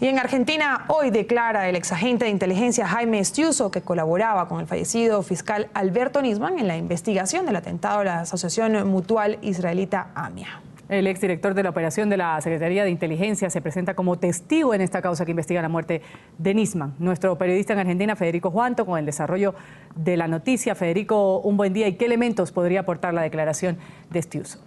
Y en Argentina hoy declara el exagente de inteligencia Jaime Estiuso, que colaboraba con el fallecido fiscal Alberto Nisman en la investigación del atentado a la Asociación Mutual Israelita AMIA. El exdirector de la operación de la Secretaría de Inteligencia se presenta como testigo en esta causa que investiga la muerte de Nisman. Nuestro periodista en Argentina, Federico Juanto, con el desarrollo de la noticia. Federico, un buen día. ¿Y qué elementos podría aportar la declaración de Estiuso?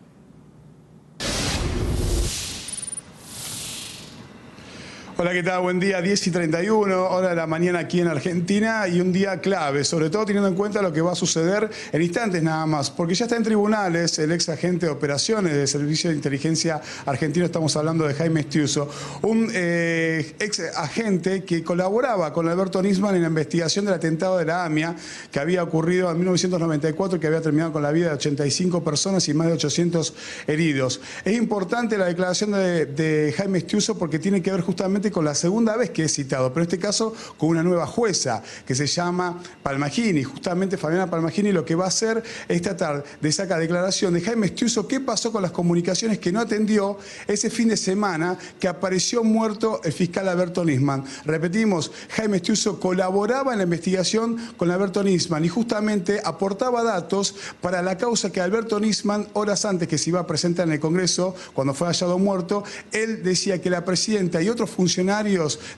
Hola, ¿qué tal? Buen día, 10:31, hora de la mañana aquí en Argentina, y un día clave, sobre todo teniendo en cuenta lo que va a suceder en instantes nada más, porque ya está en tribunales el ex agente de operaciones del Servicio de Inteligencia Argentino. Estamos hablando de Jaime Estiuso, un ex agente que colaboraba con Alberto Nisman en la investigación del atentado de la AMIA que había ocurrido en 1994, que había terminado con la vida de 85 personas y más de 800 heridos. Es importante la declaración de Jaime Estiuso porque tiene que ver justamente con la segunda vez que he citado, pero en este caso con una nueva jueza que se llama Palmagini. Justamente Fabiana Palmagini lo que va a hacer es tratar de sacar declaración de Jaime Estiuso qué pasó con las comunicaciones que no atendió ese fin de semana que apareció muerto el fiscal Alberto Nisman. Repetimos, Jaime Estiuso colaboraba en la investigación con Alberto Nisman y justamente aportaba datos para la causa que Alberto Nisman, horas antes que se iba a presentar en el Congreso, cuando fue hallado muerto, él decía que la presidenta y otros funcionarios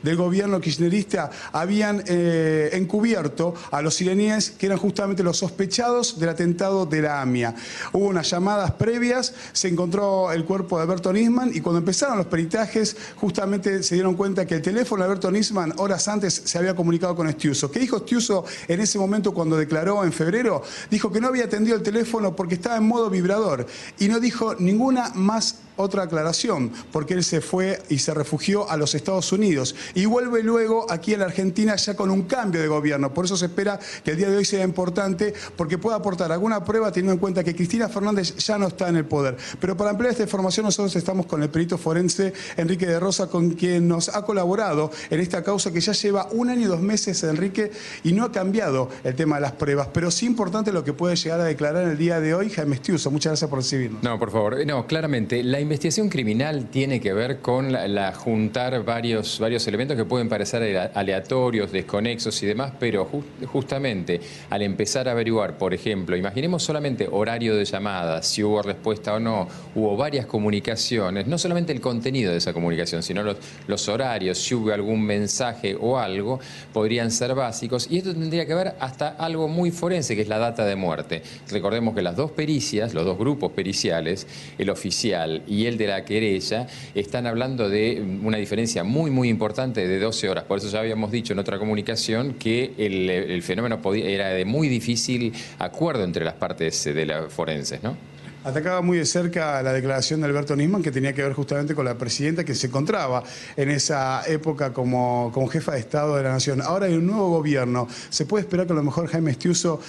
del gobierno kirchnerista habían encubierto a los iraníes, que eran justamente los sospechados del atentado de la AMIA. Hubo unas llamadas previas, se encontró el cuerpo de Alberto Nisman y cuando empezaron los peritajes justamente se dieron cuenta que el teléfono de Alberto Nisman horas antes se había comunicado con Estiuso. ¿Qué dijo Estiuso en ese momento cuando declaró en febrero? Dijo que no había atendido el teléfono porque estaba en modo vibrador y no dijo ninguna más otra aclaración, porque él se fue y se refugió a los Estados Unidos y vuelve luego aquí en la Argentina ya con un cambio de gobierno. Por eso se espera que el día de hoy sea importante, porque pueda aportar alguna prueba teniendo en cuenta que Cristina Fernández ya no está en el poder. Pero para ampliar esta información nosotros estamos con el perito forense Enrique de Rosa, con quien nos ha colaborado en esta causa que ya lleva 1 año y 2 meses, Enrique, y no ha cambiado el tema de las pruebas, pero sí importante lo que puede llegar a declarar en el día de hoy Jaime Estiuso. Muchas gracias por recibirnos. No, por favor. No, claramente, la investigación criminal tiene que ver con la juntar varios elementos que pueden parecer aleatorios, desconexos y demás, pero justamente al empezar a averiguar, por ejemplo, imaginemos solamente horario de llamada, si hubo respuesta o no, hubo varias comunicaciones, no solamente el contenido de esa comunicación, sino los horarios, si hubo algún mensaje o algo, podrían ser básicos, y esto tendría que ver hasta algo muy forense, que es la data de muerte. Recordemos que las dos pericias, los dos grupos periciales, el oficial y el de la querella, están hablando de una diferencia muy importante de 12 horas. Por eso ya habíamos dicho en otra comunicación que el fenómeno era de muy difícil acuerdo entre las partes de las forenses, ¿no? Atacaba muy de cerca la declaración de Alberto Nisman, que tenía que ver justamente con la presidenta que se encontraba en esa época como jefa de Estado de la Nación. Ahora hay un nuevo gobierno. ¿Se puede esperar que a lo mejor Jaime Estiuso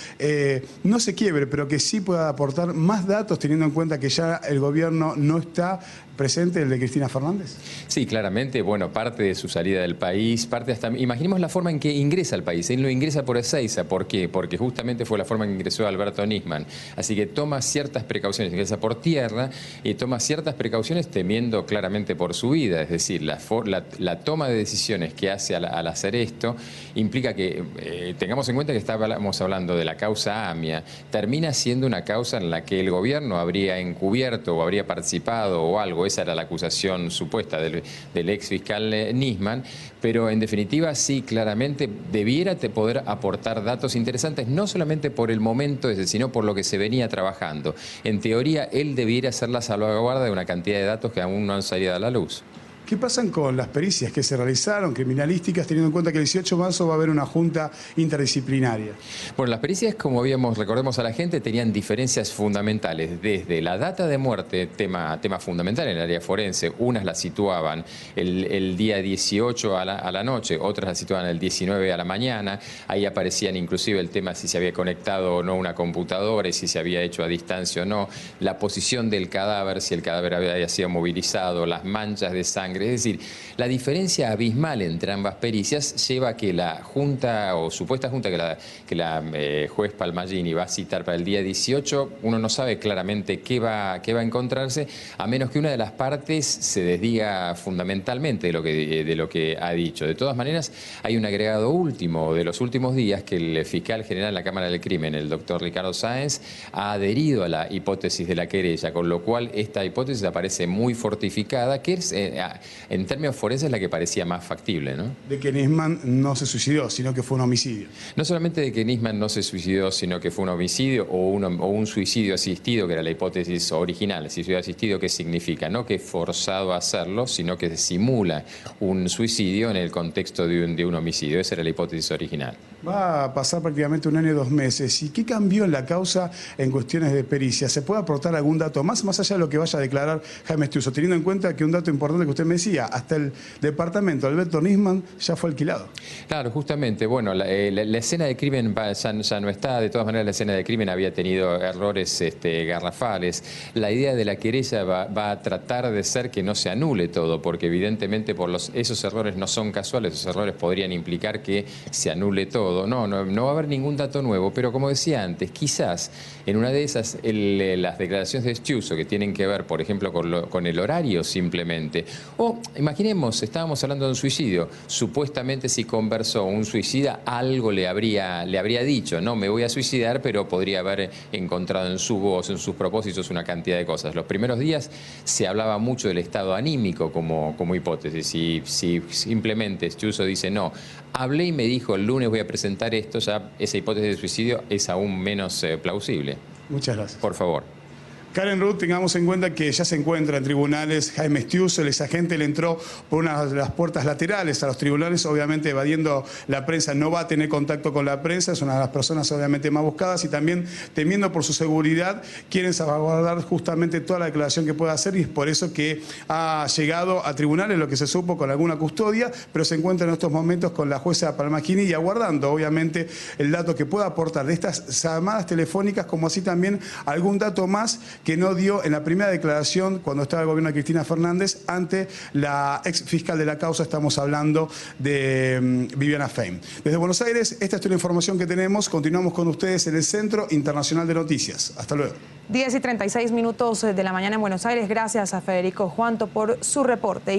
no se quiebre, pero que sí pueda aportar más datos, teniendo en cuenta que ya el gobierno no está presente, el de Cristina Fernández? Sí, claramente, bueno, parte de su salida del país, parte hasta... Imaginemos la forma en que ingresa al país. Él no ingresa por Ezeiza. ¿Por qué? Porque justamente fue la forma en que ingresó Alberto Nisman. Así que toma ciertas precauciones, ingresa por tierra y toma ciertas precauciones temiendo claramente por su vida. Es decir, la toma de decisiones que hace al hacer esto implica que tengamos en cuenta que estábamos hablando de la causa AMIA. Termina siendo una causa en la que el gobierno habría encubierto o habría participado o algo. Esa era la acusación supuesta del ex fiscal Nisman, pero en definitiva sí, claramente debiera poder aportar datos interesantes, no solamente por el momento ese, sino por lo que se venía trabajando. En teoría, él debiera hacer la salvaguarda de una cantidad de datos que aún no han salido a la luz. ¿Qué pasan con las pericias que se realizaron, criminalísticas, teniendo en cuenta que el 18 de marzo va a haber una junta interdisciplinaria? Bueno, las pericias, como recordemos a la gente, tenían diferencias fundamentales. Desde la data de muerte, tema fundamental en el área forense, unas la situaban el día 18 a la noche, otras la situaban el 19 a la mañana. Ahí aparecían inclusive el tema si se había conectado o no una computadora y si se había hecho a distancia o no, la posición del cadáver, si el cadáver había sido movilizado, las manchas de sangre sangre. Es decir, la diferencia abismal entre ambas pericias lleva a que la junta o supuesta junta que la juez Palmagini va a citar para el día 18, uno no sabe claramente qué va a encontrarse, a menos que una de las partes se desdiga fundamentalmente de lo que ha dicho. De todas maneras, hay un agregado último de los últimos días que el fiscal general de la Cámara del Crimen, el doctor Ricardo Sáenz, ha adherido a la hipótesis de la querella, con lo cual esta hipótesis aparece muy fortificada, que es, en términos forenses, la que parecía más factible, ¿no? De que Nisman no se suicidó, sino que fue un homicidio. No solamente de que Nisman no se suicidó, sino que fue un homicidio o un suicidio asistido, que era la hipótesis original. El suicidio asistido, ¿qué significa? No que es forzado a hacerlo, sino que simula un suicidio en el contexto de un homicidio. Esa era la hipótesis original. Va a pasar prácticamente 1 año y 2 meses. ¿Y qué cambió en la causa en cuestiones de pericia? ¿Se puede aportar algún dato más allá de lo que vaya a declarar Jaime Estiuso? Teniendo en cuenta que un dato importante que usted me decía, hasta el departamento Alberto Nisman ya fue alquilado. Claro, justamente. Bueno, la escena de crimen ya no está. De todas maneras, la escena de crimen había tenido errores garrafales. La idea de la querella va a tratar de ser que no se anule todo, porque evidentemente esos errores no son casuales. Esos errores podrían implicar que se anule todo. No va a haber ningún dato nuevo, pero como decía antes, quizás en una de esas las declaraciones de Estiuso que tienen que ver, por ejemplo, con el horario simplemente. O imaginemos, estábamos hablando de un suicidio. Supuestamente si conversó un suicida, algo le habría dicho. No me voy a suicidar, pero podría haber encontrado en su voz, en sus propósitos, una cantidad de cosas. Los primeros días se hablaba mucho del estado anímico como hipótesis. Y si simplemente Estiuso dice no, hablé y me dijo el lunes voy a presentar esto, ya esa hipótesis de suicidio es aún menos plausible. Muchas gracias. Por favor. Karen Ruth, tengamos en cuenta que ya se encuentra en tribunales Jaime Estiuso, el exagente le entró por una de las puertas laterales a los tribunales, obviamente evadiendo la prensa, no va a tener contacto con la prensa, es una de las personas obviamente más buscadas y también temiendo por su seguridad, quieren salvaguardar justamente toda la declaración que pueda hacer y es por eso que ha llegado a tribunales, lo que se supo con alguna custodia, pero se encuentra en estos momentos con la jueza Palmagini y aguardando obviamente el dato que pueda aportar de estas llamadas telefónicas, como así también algún dato más que no dio en la primera declaración cuando estaba el gobierno de Cristina Fernández ante la ex fiscal de la causa, estamos hablando de Viviana Fein. Desde Buenos Aires, esta es toda la información que tenemos. Continuamos con ustedes en el Centro Internacional de Noticias. Hasta luego. 10:36 de la mañana en Buenos Aires. Gracias a Federico Juanto por su reporte.